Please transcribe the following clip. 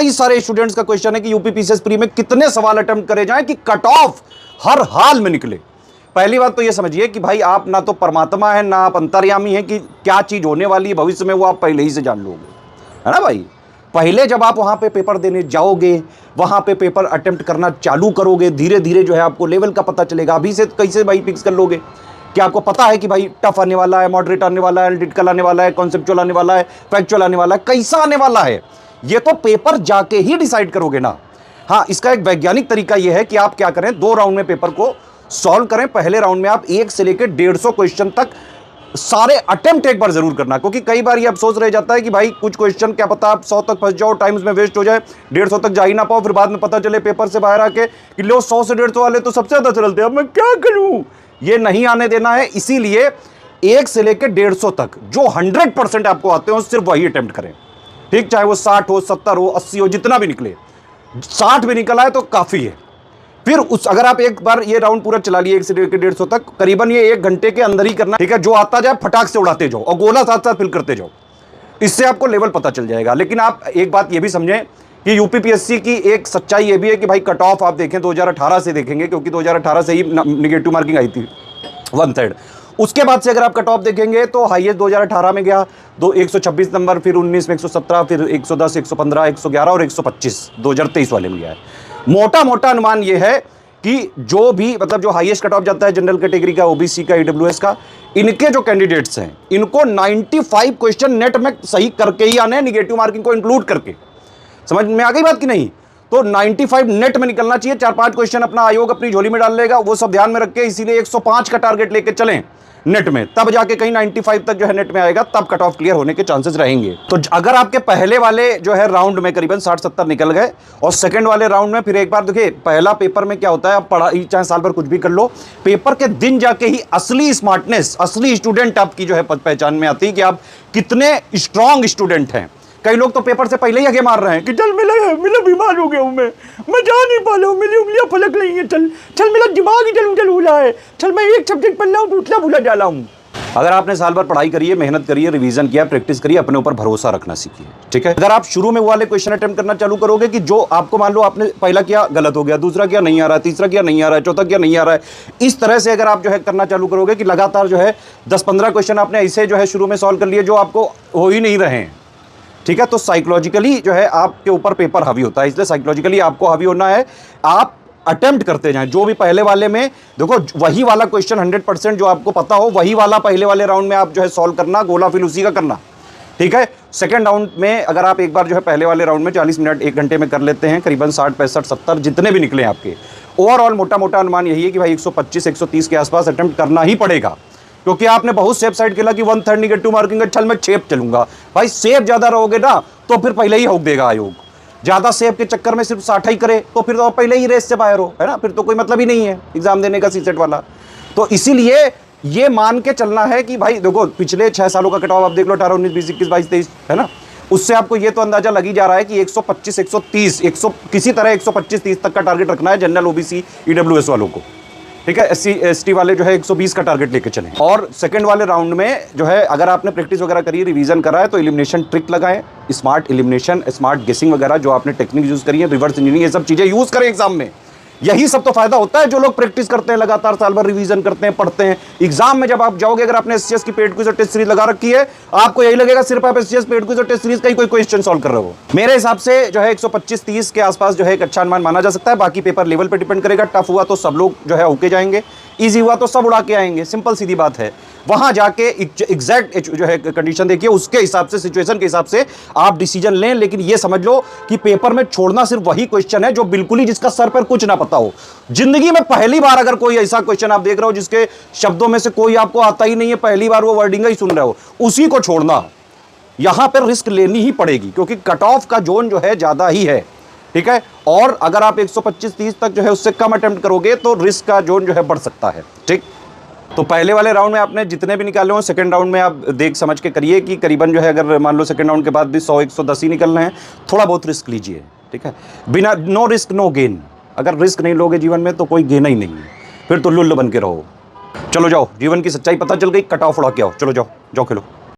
कई सारे स्टूडेंट्स का क्वेश्चन है कि यूपीपीसीएस प्री में कितने सवाल अटेम्प्ट करे जाएं कि कट ऑफ हर हाल में निकले। पहली बात तो ये समझिए कि भाई आप ना तो परमात्मा है, ना आप अंतर्यामी है कि क्या चीज होने वाली है भविष्य में वो आप पहले ही से जान लोगे, है ना भाई। पहले जब आप वहां पे पेपर देने जाओगे, वहां पे पेपर अटेम्प्ट करना चालू करोगे, धीरे धीरे जो है आपको लेवल का पता चलेगा। अभी से कैसे भाई फिक्स कर लोगे कि आपको पता है कि भाई टफ आने वाला है, मॉडरेट आने वाला है, एनालिटिकल आने वाला है, कॉन्सेप्चुअल आने वाला है, फैक्चुअल आने वाला है, कैसा आने वाला है, ये तो पेपर जाके ही डिसाइड करोगे ना। हाँ, इसका एक वैज्ञानिक तरीका यह है कि आप क्या करें, 2 राउंड में पेपर को सॉल्व करें। पहले राउंड में आप 1 से लेकर 150 क्वेश्चन तक सारे अटेम्प्ट एक बार जरूर करना, क्योंकि कई बार ये अफसोस रह जाता है कि भाई कुछ क्वेश्चन क्या पता आप 100 तक फंस जाओ, टाइम उसमें वेस्ट हो जाए, 150 तक जा ही ना पाओ, फिर बाद में पता चले पेपर से बाहर आके कि लो 100 से 150 वाले तो सबसे ज्यादा चलते हैं, अब मैं क्या करूं। ये नहीं आने देना है। इसीलिए 1 से लेकर 150 तक जो 100% आपको आते हो सिर्फ वही अटेम्प्ट करें, ठीक। चाहे वो 60 हो, 70 हो, 80 हो, जितना भी निकले, 60 भी निकला है तो काफी है। फिर अगर आप एक बार ये राउंड पूरा चला लिए 1 से लेकर 150 तक, करीबन ये 1 घंटे के अंदर ही करना, ठीक है। जो आता जाए फटाक से उड़ाते जाओ और गोला साथ साथ फिल करते जाओ, इससे आपको लेवल पता चल जाएगा। लेकिन आप एक बात ये भी समझें कि यूपीपीएससी की एक सच्चाई ये भी है कि भाई कट ऑफ आप देखें 2018 से देखेंगे, क्योंकि 2018 से ही निगेटिव मार्किंग आई थी 1/3। उसके बाद से अगर आप कट ऑफ देखेंगे तो हाईएस्ट 2018 में गया 126 नंबर, फिर 19 में 117, फिर 110, 115, 111 और 125 2023 वाले में गया है। मोटा मोटा अनुमान यह है कि जो भी मतलब जो हाईएस्ट कट ऑफ जाता है जनरल कैटेगरी का, ओबीसी का, ईडब्ल्यूएस का, इनके जो कैंडिडेट्स हैं इनको 95 क्वेश्चन नेट में सही करके ही आने हैं, निगेटिव मार्किंग को इंक्लूड करके। समझ में आ गई बात कि नहीं। तो 95 नेट में निकलना चाहिए। 4-5 क्वेश्चन अपना आयोग अपनी झोली में डाल लेगा, वो सब ध्यान में रख के इसीलिए 105 का टारगेट लेके चलें नेट में, तब जाके कहीं 95 तक जो है नेट में आएगा, तब कट ऑफ क्लियर होने के चांसेस रहेंगे। तो अगर आपके पहले वाले जो है राउंड में करीबन 60-70 निकल गए और सेकंड वाले राउंड में फिर एक बार देखिए, पहला पेपर में क्या होता है, आप पढ़ाई चाहे साल भर कुछ भी कर लो, पेपर के दिन जाके ही असली स्मार्टनेस, असली स्टूडेंट आपकी जो है पहचान में आती है कि आप कितने स्ट्रांग स्टूडेंट हैं। कई लोग तो पेपर से पहले ही आगे मार रहे हैं कि चल मिला बीमार हो गया हूं, मैं जा नहीं पा रहा हूं, मेरी उंगलियां फलक रही हैं, चल मेरा दिमाग ही चल भूला है, चल मैं एक सब्जेक्ट पढ़ रहा हूं दूसरा भूला जा रहा हूं। अगर आपने साल भर पढ़ाई करी है, मेहनत करी है, रिवीजन किया, प्रैक्टिस करी, अपने ऊपर भरोसा रखना सीखिए, ठीक है। अगर आप शुरू में वो वाले क्वेश्चन अटेम्प्ट करना चालू करोगे कि जो आपको मान लो आपने पहला किया गलत हो गया, दूसरा किया नहीं आ रहा है, तीसरा किया नहीं आ रहा है, चौथा किया नहीं आ रहा है, इस तरह से अगर आप जो है करना चालू करोगे कि लगातार जो है 10-15 क्वेश्चन आपने ऐसे जो है शुरू में सॉल्व कर लिए जो आपको हो ही नहीं रहे हैं, ठीक है, तो साइकोलॉजिकली जो है आपके ऊपर पेपर हावी होता है। इसलिए साइकोलॉजिकली आपको हावी होना है, आप अटेम्प्ट करते जाएं। जो भी पहले वाले में देखो वही वाला क्वेश्चन 100% जो आपको पता हो वही वाला पहले वाले राउंड में आप जो है सॉल्व करना, गोला फिल उसी का करना, ठीक है। सेकंड राउंड में अगर आप एक बार जो है पहले वाले राउंड में 40 मिनट 1 घंटे में कर लेते हैं, करीबन 60, 65, 70 जितने भी निकले आपके, ओवरऑल मोटा मोटा अनुमान यही है कि भाई 125, 130 के आसपास अटेम्प्ट करना ही पड़ेगा, क्योंकि आपने बहुत सेफ साइड खेला कि 1/3 निगेटिव मार्किंग है, चल मैं सेफ चलूंगा। भाई सेफ ज्यादा रहोगे ना तो फिर पहले ही होक देगा आयोग। ज्यादा सेफ के चक्कर में सिर्फ 60 ही करे तो फिर तो आप पहले ही रेस से बाहर हो, है ना, फिर तो कोई मतलब ही नहीं है एग्जाम देने का सीसेट वाला। तो इसीलिए ये मान के चलना है कि भाई देखो पिछले 6 सालों का कट ऑफ आप देख लो, 18, 19, 20, 21, 22, 23, है ना, उससे आपको ये तो अंदाजा लग ही जा रहा है कि 125, 130, 100 किसी तरह 125-30 तक का टारगेट रखना है जनरल, ओबीसी, ईडब्ल्यूएस वालों को, ठीक है। SC ST वाले जो है 120 का टारगेट लेके चलें। और सेकंड वाले राउंड में जो है अगर आपने प्रैक्टिस वगैरह करी, रिवीजन करा है, तो एलिमिनेशन ट्रिक लगाएं, स्मार्ट एलिमिनेशन, स्मार्ट गेसिंग वगैरह जो आपने टेक्निक यूज करी है, रिवर्स इंजीनियरिंग, ये सब चीजें यूज करें एग्जाम में। यही सब तो फायदा होता है जो लोग प्रैक्टिस करते हैं, लगातार साल भर रिवीजन करते हैं, पढ़ते हैं। एग्जाम में जब आप जाओगे, अगर आपने SCS की पेड क्विज और टेस्ट सीरीज लगा रखी है, आपको यही लगेगा सिर्फ आप SCS पेड क्विज और टेस्ट सीरीज का ही कोई क्वेश्चन सॉल्व कर रहे हो। मेरे हिसाब से जो है 125-30 के आसपास जो है एक अच्छा अनुमान माना जा सकता है। बाकी पेपर लेवल पे डिपेंड करेगा। टफ हुआ तो सब लोग जो है होके जाएंगे, ईजी हुआ तो सब उड़ा के आएंगे, सिंपल सीधी बात है। वहां जाके एग्जैक्ट जो है कंडीशन देखिए, उसके हिसाब से, सिचुएशन के हिसाब से आप डिसीजन लें। लेकिन ये समझ लो कि पेपर में छोड़ना सिर्फ वही क्वेश्चन है जो बिल्कुल ही जिसका सर पर कुछ ना पता हो। जिंदगी में पहली बार अगर कोई ऐसा क्वेश्चन आप देख रहे हो जिसके शब्दों में से कोई आपको आता ही नहीं है, पहली बार वो वर्डिंग ही सुन रहे हो, उसी को छोड़ना। यहां पर रिस्क लेनी ही पड़ेगी क्योंकि कट ऑफ का जोन जो है ज्यादा ही है, ठीक है। और अगर आप 125-30 तक जो है उससे कम अटेम्प्ट करोगे तो रिस्क का जोन जो है बढ़ सकता है, ठीक। तो पहले वाले राउंड में आपने जितने भी निकाले हो, सेकंड राउंड में आप देख समझ के करिए कि करीबन जो है अगर मान लो सेकंड राउंड के बाद भी 100-110 ही निकलना है, थोड़ा बहुत रिस्क लीजिए, ठीक है। बिना नो रिस्क नो गेन। अगर रिस्क नहीं लोगे जीवन में तो कोई गेन ही नहीं है, फिर तो लुल्ल बन के रहो। चलो जाओ, जीवन की सच्चाई पता चल गई, कट ऑफ उड़ा के आओ, चलो जाओ जाओ खेलो।